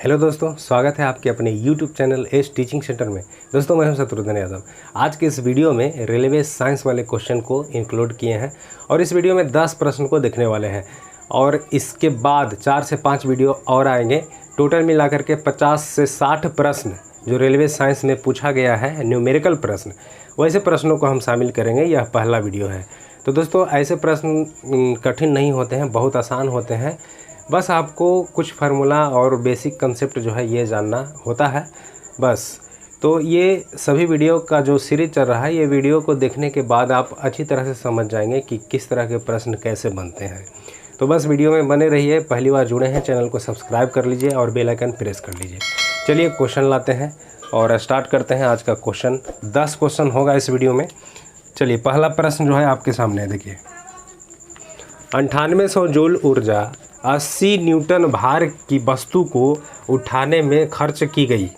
Hello दोस्तों, स्वागत है आपके अपने YouTube channel S teaching centre में। दोस्तों मैं हूं शत्रुघ्न यादव। आज के इस वीडियो में रेलवे साइंस वाले क्वेश्चन को इंक्लूड किए हैं और इस वीडियो में 10 प्रश्न को देखने वाले हैं और इसके बाद 4 से 5 वीडियो और आएंगे। टोटल मिलाकर के 50 से 60 प्रश्न जो रेलवे साइंस में पूछा गया है, न्यूमेरिकल प्रश्न, वैसे प्रश्नों को हम शामिल करेंगे। यह पहला वीडियो है। तो दोस्तों ऐसे प्रश्न कठिन नहीं होते हैं, बहुत आसान होते हैं। बस आपको कुछ फार्मूला और बेसिक कंसेप्ट जो है ये जानना होता है बस। तो ये सभी वीडियो का जो सीरीज चल रहा है, ये वीडियो को देखने के बाद आप अच्छी तरह से समझ जाएंगे कि किस तरह के प्रश्न कैसे बनते हैं। तो बस वीडियो में बने रहिए। पहली बार जुड़े हैं, चैनल को सब्सक्राइब कर लीजिए और बेल आइकन प्रेस कर लीजिए। चलिए क्वेश्चन लाते हैं और स्टार्ट करते हैं आज का क्वेश्चन। 10 क्वेश्चन होगा इस वीडियो में। चलिए पहला प्रश्न जो है आपके सामने देखिए। 9800 जूल ऊर्जा 80 न्यूटन भार की वस्तु को उठाने में खर्च की गई।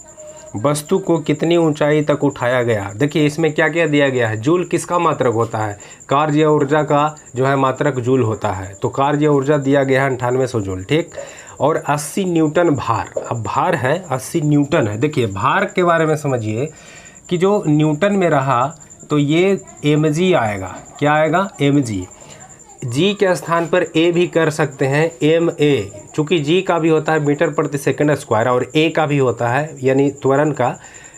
वस्तु को कितनी ऊंचाई तक उठाया गया? देखिए इसमें क्या क्या दिया गया है। जूल किसका मात्रक होता है? कार्य या ऊर्जा का जो है मात्रक जूल होता है। तो कार्य या ऊर्जा दिया गया है 9800 जूल, ठीक। और 80 न्यूटन भार, अब भार है 80 न्यूटन है। देखिए भार के बारे में समझिए कि जो न्यूटन में रहा तो ये mg आएगा। क्या आएगा? mg। जी के स्थान पर ए भी कर सकते हैं ma, चूँकि जी का भी होता है मीटर प्रति सेकंड स्क्वायर और ए का भी होता है यानी त्वरण का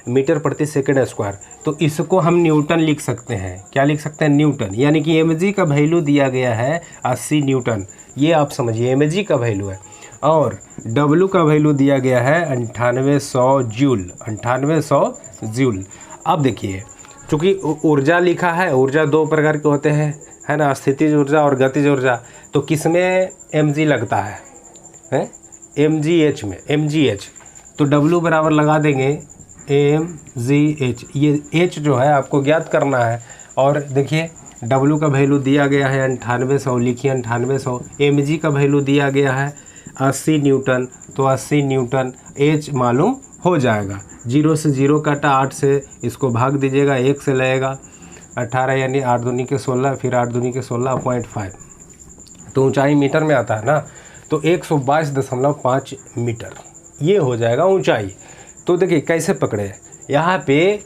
मीटर प्रति सेकंड स्क्वायर। तो इसको हम न्यूटन लिख सकते हैं। क्या लिख सकते हैं? न्यूटन। यानी कि mg का वैल्यू दिया गया है 80 न्यूटन। ये आप समझिए mg का वैल्यू है। और w का वैल्यू दिया गया है 9800 जूल। 9800 जूल। अब देखिए चूँकि ऊर्जा लिखा है, ऊर्जा दो प्रकार के होते हैं, है ना, स्थितिज ऊर्जा और गतिज ऊर्जा। तो किसमें mg लगता है? mgh में, mgh। तो w बराबर लगा देंगे mgh। ये h जो है आपको ज्ञात करना है। और देखिए w का वैल्यू दिया गया है 9800, लिखिए 9800। mg का वैल्यू दिया गया है 80 न्यूटन, तो 80 न्यूटन। h मालूम हो जाएगा। 0 से 0 काटा, 8 से इसको भाग दीजिएगा, 1 से लगेगा 18 यानी 8 दूनी के 16, फिर 8 दूनी के 16.5। तो ऊंचाई मीटर में आता है ना, तो 122.5 मीटर ये हो जाएगा ऊंचाई। तो देखिए कैसे पकड़े, यहाँ पे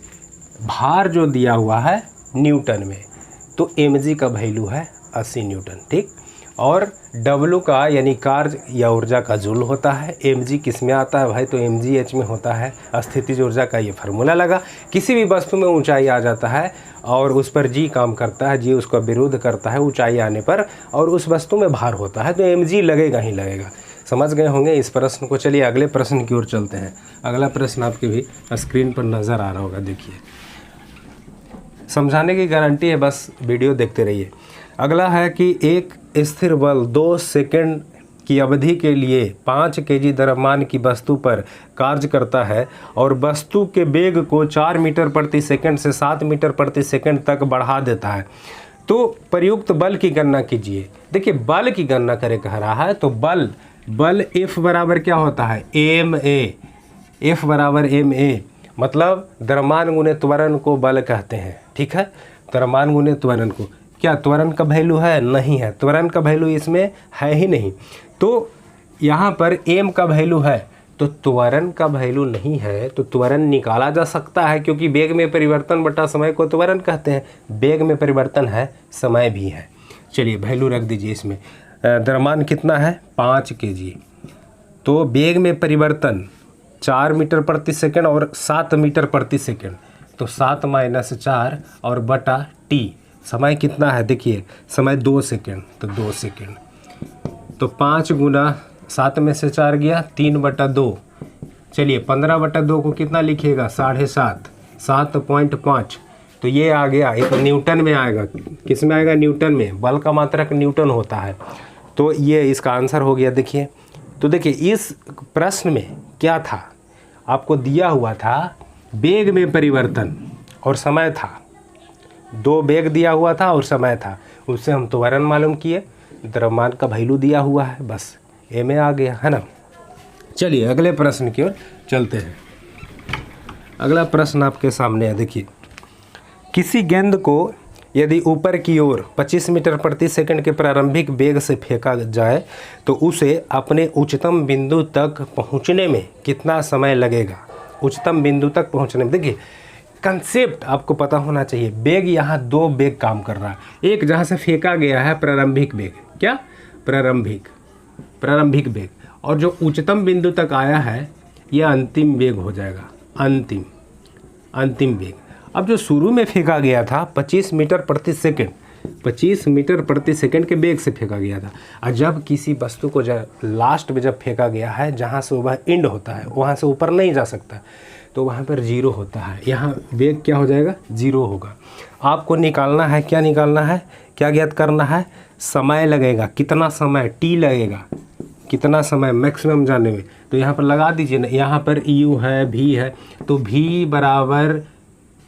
भार जो दिया हुआ है न्यूटन में, तो mg का वैल्यू है 80 न्यूटन, ठीक। और w का यानी कार्य या ऊर्जा का जूल होता है। mg किस में आता है भाई? तो mgh में होता है। स्थितिज ऊर्जा का ये फार्मूला लगा। किसी भी वस्तु में ऊंचाई आ जाता है और उस पर g काम करता है, g उसका विरोध करता है ऊंचाई आने पर, और उस वस्तु में भार होता है, तो mg लगेगा ही लगेगा। समझ गए होंगे इस प्रश्न को। चलिए अगले प्रश्न की ओर चलते हैं। अगला प्रश्न आपके भी स्क्रीन पर नज़र आ रहा होगा। देखिए समझाने की गारंटी है, बस वीडियो देखते रहिए। अगला है कि एक स्थिर बल 2 सेकंड की अवधि के लिए 5 kg द्रव्यमान की वस्तु पर कार्य करता है और वस्तु के वेग को 4 मीटर प्रति सेकंड से 7 मीटर प्रति सेकंड तक बढ़ा देता है। तो प्रयुक्त बल की गणना कीजिए। देखिए बल की गणना करे कह रहा है, तो बल F बराबर क्या होता है? ma। F बराबर ma, मतलब द्रव्यमान गुणे त्वरण को बल कहते हैं, ठीक है। द्रव्यमान गुणे त्वरण को, क्या त्वरण का वैल्यू है? नहीं है, त्वरण का वैल्यू इसमें है ही नहीं। तो यहाँ पर m का वैल्यू है, तो त्वरण का वैल्यू नहीं है, तो त्वरण निकाला जा सकता है, क्योंकि वेग में परिवर्तन बटा समय को त्वरण कहते हैं। वेग में परिवर्तन है, समय भी है। चलिए वैल्यू रख दीजिए इसमें। द्रव्यमान कितना है? 5 kg। तो वेग में परिवर्तन 4 मीटर प्रति सेकंड और 7 मीटर प्रति सेकंड, तो 7 - 4 और बटा t। समय कितना है? देखिए समय 2 सेकंड, तो 2 सेकंड। तो 5 गुना 7 में से 4 गया, 3/2। चलिए 15/2 को कितना लिखिएगा? 7.5, 7.5। तो ये आ गया, एक न्यूटन में आएगा। किस में आएगा? न्यूटन में। बल का मात्रक न्यूटन होता है। तो ये इसका आंसर हो गया। देखिए तो देखिए इस प्रश्न में क्या था, आपको दिया हुआ था वेग में परिवर्तन और समय था। 2 वेग दिया हुआ था और समय था, उससे हम त्वरण मालूम किए। द्रव्यमान का वैल्यू दिया हुआ है, बस ma आ गया, है ना। चलिए अगले प्रश्न की ओर चलते हैं। अगला प्रश्न आपके सामने है। देखिए किसी गेंद को यदि ऊपर की ओर 25 मीटर प्रति सेकंड के प्रारंभिक वेग से फेंका जाए तो उसे अपने उच्चतम बिंदु तक पहुंचने में कितना समय लगेगा। उच्चतम बिंदु तक पहुंचने में, देखिए कंसेप्ट आपको पता होना चाहिए। वेग यहाँ दो वेग काम कर रहा है, एक जहाँ से फेंका गया है प्रारंभिक वेग, क्या प्रारंभिक वेग, और जो उच्चतम बिंदु तक आया है यह अंतिम वेग हो जाएगा, अंतिम वेग। अब जो शुरू में फेंका गया था 25 मीटर प्रति सेकंड, 25 मीटर प्रति सेकंड के वेग से फेंका गया था, और जब किसी वस्तु को लास्ट में जब फेंका गया है जहाँ से वह एंड होता है वहाँ से ऊपर नहीं जा सकता, तो वहाँ पर जीरो होता है। यहाँ वेग क्या हो जाएगा, जीरो होगा। आपको निकालना है, क्या निकालना है, क्या ज्ञात करना है, समय लगेगा, कितना समय टी लगेगा, कितना समय मैक्सिमम जाने में। तो यहाँ पर लगा दीजिए ना, यहाँ पर यू है, भी है, तो भी बराबर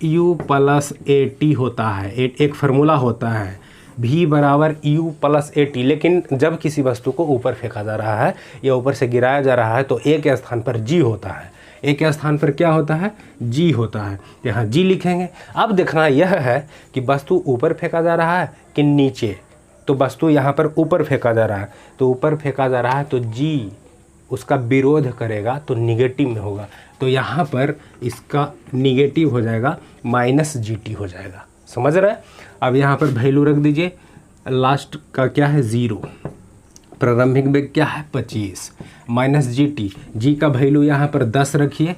यू प्लस ए टी होता है। एक फार्मूला होता है भी बराबर यू प्लस ए टी। लेकिन जब किसी वस्तु को ऊपर फेंका जा रहा है या ऊपर से गिराया जा रहा है तो ए के स्थान पर जी होता है, ए के स्थान पर क्या होता है, जी होता है। यहाँ जी लिखेंगे। अब देखना यह है कि वस्तु ऊपर फेंका जा रहा है कि नीचे। तो वस्तु यहाँ पर ऊपर फेंका जा रहा है, तो ऊपर फेंका जा रहा है तो जी उसका विरोध करेगा तो निगेटिव में होगा। तो यहाँ पर इसका निगेटिव हो जाएगा, माइनस जी टी हो जाएगा। समझ रहे हैं। अब यहाँ पर वैल्यू रख दीजिए, लास्ट का क्या है, ज़ीरो, प्रारंभिक वेग क्या है 25, माइनस जी टी। जी का वैल्यू यहाँ पर 10 रखिए,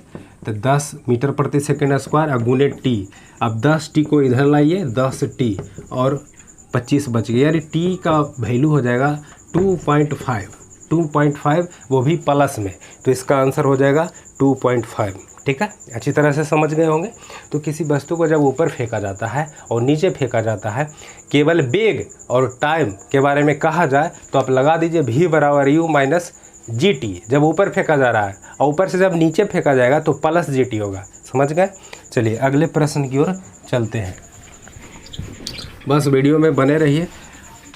तो 10 मीटर प्रति सेकेंड स्क्वायर और गुने टी। अब 10 टी को इधर लाइए, 10 टी और 25 बच गया, यानी टी का वैल्यू हो जाएगा 2.5, वो भी प्लस में। तो इसका आंसर हो जाएगा 2.5। ठीक है, अच्छी तरह से समझ गए होंगे। तो किसी वस्तु को जब ऊपर फेंका जाता है और नीचे फेंका जाता है, केवल वेग और टाइम के बारे में कहा जाए तो आप लगा दीजिए भी बराबर यू माइनस जी टी। जब ऊपर फेंका जा रहा है और ऊपर से जब नीचे फेंका जाएगा तो प्लस जी टी होगा। समझ गए। चलिए अगले प्रश्न की ओर चलते हैं। बस वीडियो में बने रहिए,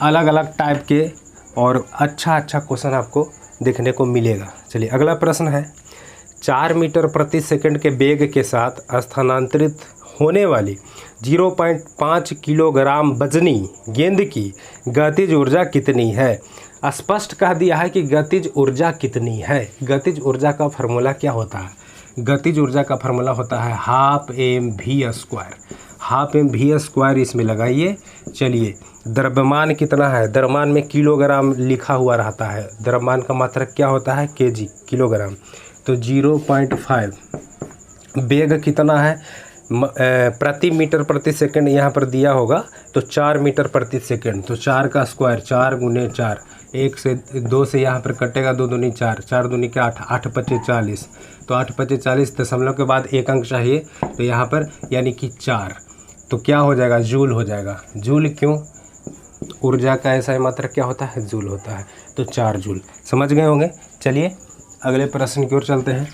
अलग अलग टाइप के और अच्छा क्वेश्चन आपको देखने को मिलेगा। चलिए अगला प्रश्न है, 4 मीटर प्रति सेकंड के वेग के साथ स्थानांतरित होने वाली 0.5 किलोग्राम वजनी गेंद की गतिज ऊर्जा कितनी है। स्पष्ट कह दिया है कि गतिज ऊर्जा कितनी है। गतिज ऊर्जा का फार्मूला क्या होता है, गतिज ऊर्जा का फार्मूला होता है half M V square. Half M V square इसमें लगाइए। चलिए द्रव्यमान कितना है, द्रव्यमान में किलोग्राम लिखा हुआ रहता है, द्रव्यमान का मात्रक क्या होता है केजी, किलोग्राम। तो 0.5, वेग कितना है प्रति मीटर प्रति सेकंड यहाँ पर दिया होगा, तो 4 मीटर प्रति सेकंड। तो 4 का स्क्वायर 4 गुने 4, 1 से 2 से यहाँ पर कटेगा, 2 दूनी 4, 4 दूनी के 8, 8 पच्चे 40। तो 8 पच्चे 40, दशमलव के बाद एक अंक चाहिए, तो यहाँ पर यानी कि 4। तो क्या हो जाएगा, जूल हो जाएगा। जूल क्यों, ऊर्जा का ऐसा मात्रक क्या होता है, जूल होता है। तो 4 जूल। समझ गए होंगे। चलिए अगले प्रश्न की ओर चलते हैं।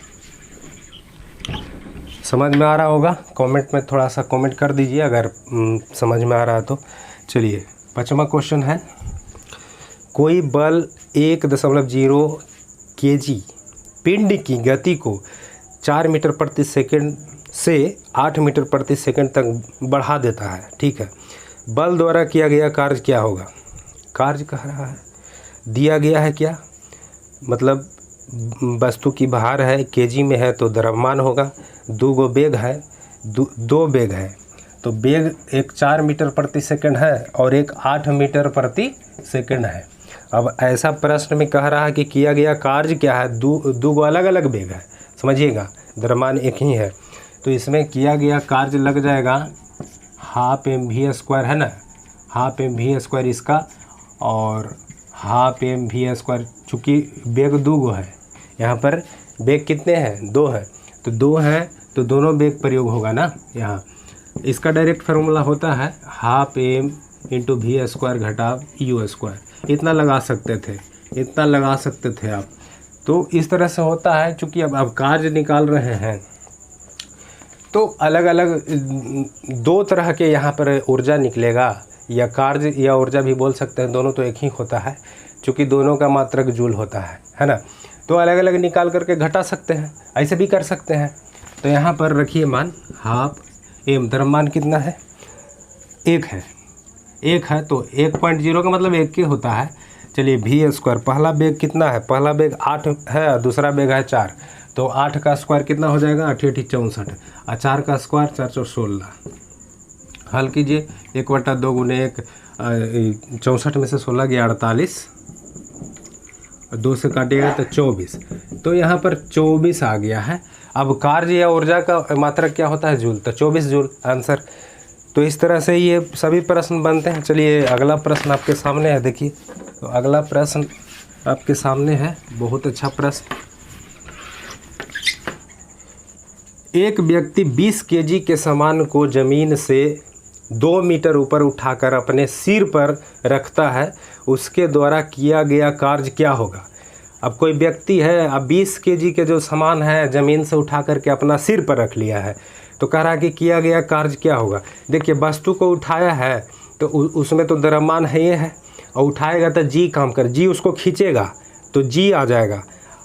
समझ में आ रहा होगा, कमेंट में थोड़ा सा कमेंट कर दीजिए अगर समझ में आ रहा है तो। चलिए 5वां क्वेश्चन है, कोई बल 1.0 kg पिंड की गति को 4 मीटर प्रति सेकंड से 8 मीटर प्रति सेकंड तक बढ़ा देता है। ठीक है, बल द्वारा किया गया कार्य क्या होगा। कार्य कह रहा है, दिया गया है क्या, मतलब वस्तु की भार है, केजी में है तो द्रव्यमान होगा, 2 वेग है, 2 वेग है। तो वेग एक 4 मीटर प्रति सेकंड है और एक 8 मीटर प्रति सेकंड है। अब ऐसा प्रश्न में कह रहा है कि किया गया कार्य क्या है, 2 अलग अलग वेग है। समझिएगा, द्रव्यमान एक ही है, तो इसमें किया गया कार्य लग जाएगा हाफ एम वी स्क्वायर, है ना, हाफ एम वी स्क्वायर इसका, और हाफ एम वी स्क्वायर। चूँकि वेग 2 है, यहाँ पर वेग कितने हैं, 2 है, तो 2 हैं तो दोनों वेग प्रयोग होगा ना यहाँ। इसका डायरेक्ट फार्मूला होता है half M into V square घटा यू स्क्वायर। इतना लगा सकते थे, इतना लगा सकते थे आप। तो इस तरह से होता है, चूँकि अब कार्य निकाल रहे हैं तो अलग अलग 2 तरह के यहाँ पर ऊर्जा निकलेगा, या कार्य या ऊर्जा भी बोल सकते हैं, दोनों तो एक ही होता है, चूँकि दोनों का मात्रक जूल होता है ना। तो अलग अलग निकाल करके घटा सकते हैं, ऐसे भी कर सकते हैं। तो यहाँ पर रखिए मान हाफ एम, द्रव्यमान कितना है, 1 है, 1 है, तो 1.0 का मतलब 1 ही होता है। चलिए v स्क्वायर, पहला बेग कितना है, पहला बेग 8 है, दूसरा बेग है 4, तो 8 का स्क्वायर कितना हो जाएगा, 8 8 64, और 4 का स्क्वायर 4 4 16। हल कीजिए, 1/2 गुने 1, 64 में से 16 गया 48, 2 से काटिएगा तो 24, तो यहाँ पर 24 आ गया है। अब कार्य या ऊर्जा का मात्रक क्या होता है, जूल, तो 24 जूल आंसर। तो इस तरह से ये सभी प्रश्न बनते हैं। चलिए अगला प्रश्न आपके सामने है, देखिए। तो अगला प्रश्न आपके सामने है, बहुत अच्छा प्रश्न। एक व्यक्ति 20 केजी के सामान को जमीन से 2 मीटर ऊपर उठाकर अपने सिर पर रखता है, उसके द्वारा किया गया कार्य क्या होगा। अब कोई व्यक्ति है, अब 20 केजी के जो सामान है ज़मीन से उठा करके अपना सिर पर रख लिया है, तो कह रहा कि किया गया कार्य क्या होगा। देखिए वस्तु को उठाया है तो उसमें तो द्रव्यमान है, ये है, और उठाएगा तो जी काम कर, जी उसको खींचेगा तो जी आ जाएगा।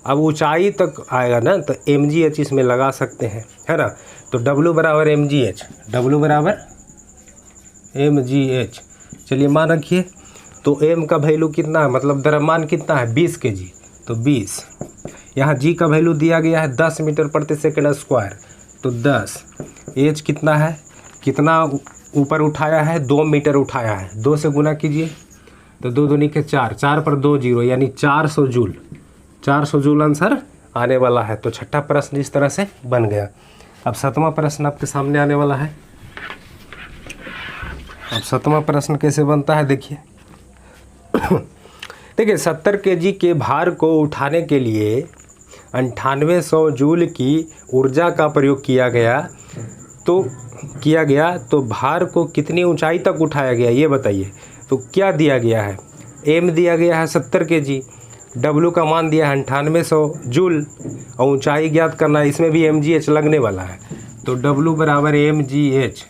अब ऊंचाई तक आएगा ना, तो mgh इसमें लगा सकते हैं, है ना। तो W बराबर mgh, W बराबर mgh। चलिए मान रखिए, तो m का वैल्यू कितना है, मतलब द्रव्यमान कितना है 20 kg, तो 20। यहाँ g का वैल्यू दिया गया है 10 मीटर प्रति सेकंड स्क्वायर, तो 10। h कितना है, कितना ऊपर उठाया है, 2 मीटर उठाया है, 2 से गुना कीजिए, तो 2 दूनी के 4, 4 पर 2 0, यानी 400 जूल, 400 जूल आंसर आने वाला है। तो छठा प्रश्न इस तरह से बन गया। अब 7वां प्रश्न आपके सामने आने वाला है। अब 7वां प्रश्न कैसे बनता है, देखिए। देखिए 70 केजी के भार को उठाने के लिए 9800 जूल की ऊर्जा का प्रयोग किया गया, तो भार को कितनी ऊंचाई तक उठाया गया, ये बताइए। तो क्या दिया गया है, m दिया गया है 70 केजी, W का मान दिया है 9800 जूल, और ऊंचाई ज्ञात करना है, इसमें भी mgh लगने वाला है। तो W बराबर mgh,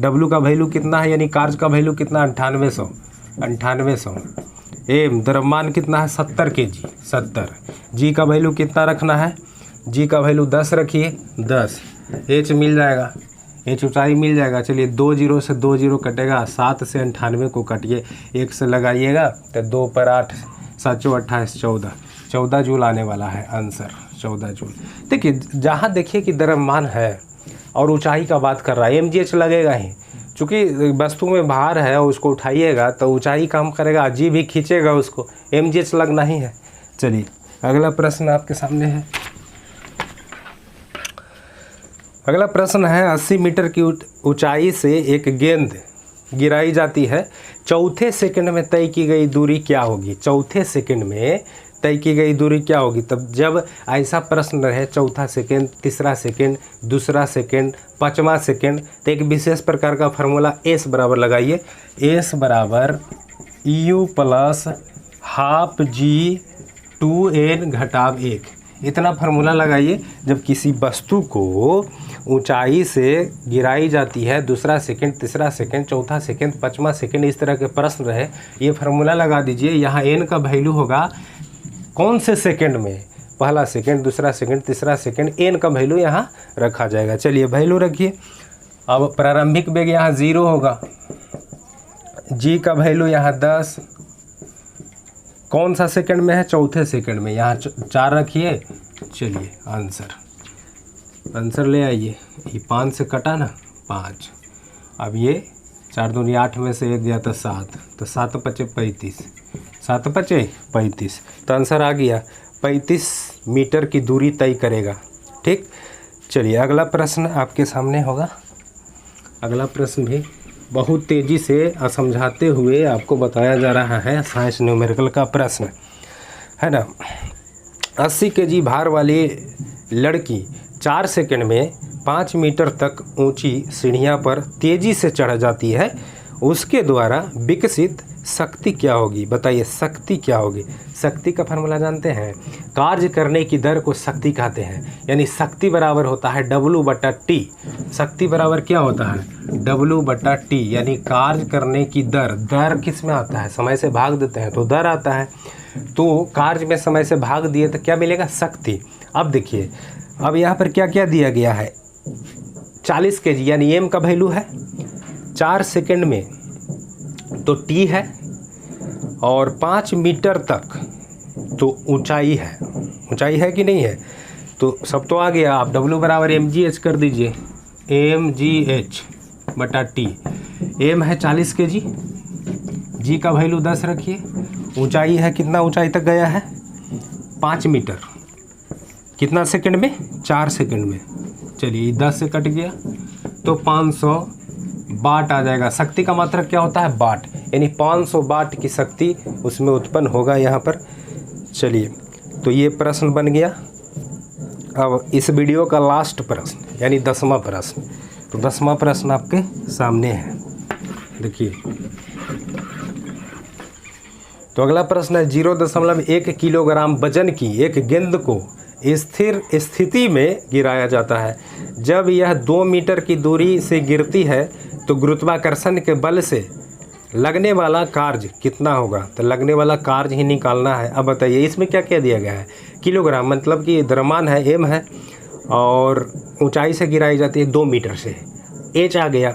W का वैल्यू कितना है, यानी कार्य का वैल्यू कितना, 9800। m द्रव्यमान कितना है 70 केजी, 70। g का वैल्यू कितना रखना है, g का वैल्यू 10 रखिए, 10। h मिल जाएगा, h ऊंचाई मिल जाएगा। चलिए 2 0 से 2 0 कटेगा, 7 से 98 को काटिए, 1 से लगाइएगा तो 2 पर 8, 7 चौ 28, 14 जूल आने वाला है आंसर, 14 जूल। देखिए जहाँ देखिए कि द्रव्यमान है और ऊंचाई का बात कर रहा है, mgh लगेगा ही, चूँकि वस्तु में भार है और उसको उठाइएगा तो ऊंचाई काम करेगा, जी भी खींचेगा उसको, mgh लगना ही है। चलिए अगला प्रश्न आपके सामने है। अगला प्रश्न है, 80 मीटर की ऊंचाई से एक गेंद गिराई जाती है, चौथे सेकंड में तय की गई दूरी क्या होगी। चौथे सेकंड में तय की गई दूरी क्या होगी। तब जब ऐसा प्रश्न रहे, चौथा सेकंड, तीसरा सेकंड, दूसरा सेकंड, 5वां सेकंड, तो एक विशेष प्रकार का फार्मूला S बराबर लगाइए, S बराबर EU plus half G 2N घटाव 1, इतना फार्मूला लगाइए। जब किसी वस्तु को ऊंचाई से गिराई जाती है, दूसरा सेकंड, तीसरा सेकंड, चौथा सेकंड, 5वां सेकंड, इस तरह के प्रश्न रहे, ये फार्मूला लगा दीजिए। यहाँ n का वैल्यू होगा कौन से सेकंड में, पहला सेकंड, दूसरा सेकंड, तीसरा सेकंड, n का वैल्यू यहाँ रखा जाएगा। चलिए वैल्यू रखिए। अब प्रारंभिक वेग यहाँ 0 होगा, g का वैल्यू यहाँ 10, कौन सा सेकंड में है, चौथे सेकंड में, यहाँ 4 रखिए। चलिए आंसर ले आइए। ये 5 से कटा ना, 5। अब ये 4 दूनी 8 में से 1 गया तो 7, तो 7 पचे 35, 7 पचे 35, तो आंसर आ गया 35 मीटर की दूरी तय करेगा। ठीक, चलिए अगला प्रश्न आपके सामने होगा। अगला प्रश्न भी बहुत तेज़ी से समझाते हुए आपको बताया जा रहा है, साइंस न्यूमेरिकल का प्रश्न है ना। 80 केजी भार वाली लड़की 4 सेकंड में 5 मीटर तक ऊंची सीढ़ियां पर तेज़ी से चढ़ जाती है, उसके द्वारा विकसित शक्ति क्या होगी। बताइए शक्ति क्या होगी। शक्ति का फार्मूला जानते हैं, कार्य करने की दर को शक्ति कहते हैं, यानी शक्ति बराबर होता है W/T। शक्ति बराबर क्या होता है, W/T, यानी कार्य करने की दर। दर किस में आता है, समय से भाग देते हैं तो दर आता है, तो कार्य में समय से भाग दिए तो क्या मिलेगा, शक्ति। अब देखिए, अब यहाँ पर क्या क्या दिया गया है, 40 केजी, यानी m का वैल्यू है 4 सेकंड में तो टी है, और 5 मीटर तक तो ऊंचाई है कि नहीं है। तो सब तो आ गया। आप W बराबर mgh कर दीजिए, mgh बटा टी। m है 40 kg, g का वैल्यू 10 रखिए, ऊंचाई है कितना ऊंचाई तक गया है 5 मीटर, कितना सेकंड में 4 सेकंड में। चलिए 10 से कट गया तो 500 वाट आ जाएगा। शक्ति का मात्रक क्या होता है वाट, यानी 500 वाट की शक्ति उसमें उत्पन्न होगा यहाँ पर। चलिए तो ये प्रश्न बन गया। अब इस वीडियो का लास्ट प्रश्न यानी 10वां प्रश्न, तो 10वां प्रश्न आपके सामने है, देखिए। तो अगला प्रश्न है 0.1 किलोग्राम वजन की एक गेंद को स्थिर स्थिति में गिराया जाता है। जब यह 2 मीटर की दूरी से गिरती है तो गुरुत्वाकर्षण के बल से लगने वाला कार्य कितना होगा। तो लगने वाला कार्य ही निकालना है। अब बताइए इसमें क्या क्या दिया गया है। किलोग्राम मतलब कि द्रव्यमान है m है, और ऊंचाई से गिराई जाती है 2 मीटर से। h आ गया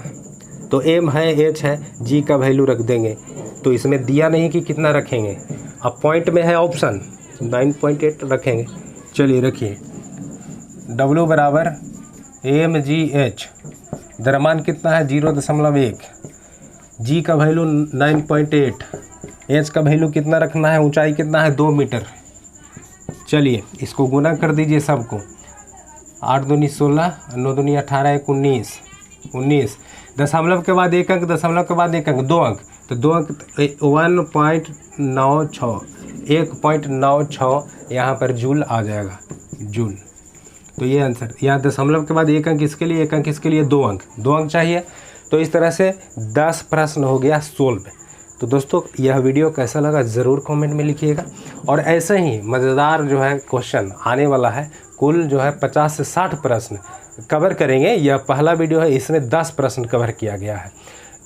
तो m है, h है, g का वैल्यू रख देंगे। तो इसमें दिया नहीं कि कितना रखेंगे, अब पॉइंट में है ऑप्शन 9.8 रखेंगे। चलिए रखिए W बराबर mgh, द्रव्यमान कितना है 0.1, g का वैल्यू 9.8, h का वैल्यू कितना रखना है, ऊंचाई कितना है 2 मीटर। चलिए इसको गुना कर दीजिए सबको, 8 दूनी 16, 9 दूनी 18, 1 19, 19, दशमलव के बाद एक अंक, दशमलव के बाद एक अंक, 2 अंक, तो 2 अंक 1.96 यहाँ पर जूल आ जाएगा, जूल। तो ये आंसर, यहाँ दशमलव के बाद एक अंक इसके लिए, एक अंक इसके लिए, 2 अंक चाहिए। तो इस तरह से 10 प्रश्न हो गया सोल्व। तो दोस्तों यह वीडियो कैसा लगा ज़रूर कमेंट में लिखिएगा, और ऐसे ही मज़ेदार जो है क्वेश्चन आने वाला है। कुल जो है 50 से 60 प्रश्न कवर करेंगे। यह पहला वीडियो है, इसमें 10 प्रश्न कवर किया गया है।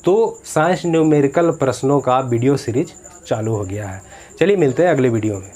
तो साइंस न्यूमेरिकल प्रश्नों का वीडियो सीरीज चालू हो गया है। चलिए मिलते हैं अगले वीडियो में।